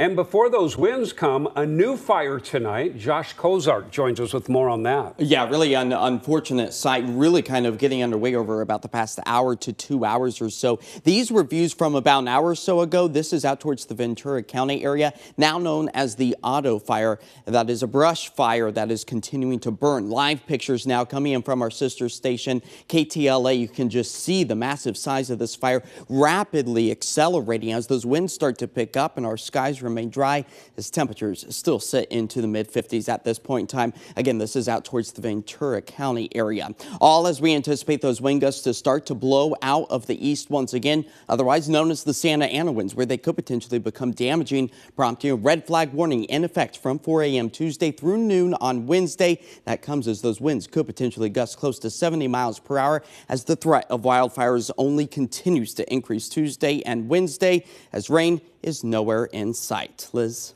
And before those winds come, a new fire tonight. Josh Cozart joins us with more on that. Yeah, really an unfortunate sight, really kind of getting underway over about the past hour to 2 hours or so. These were views from about an hour or so ago. This is out towards the Ventura County area, now known as the auto fire. That is a brush fire that is continuing to burn. Live pictures now coming in from our sister station, KTLA. You can just see the massive size of this fire rapidly accelerating as those winds start to pick up and our skies remain dry as temperatures still sit into the mid-50s at this point in time. Again, this is out towards the Ventura County area. All as we anticipate those wind gusts to start to blow out of the east once again, otherwise known as the Santa Ana winds, where they could potentially become damaging, prompting a red flag warning in effect from 4 a.m. Tuesday through noon on Wednesday. That comes as those winds could potentially gust close to 70 miles per hour as the threat of wildfires only continues to increase Tuesday and Wednesday as rain is nowhere in sight. Liz.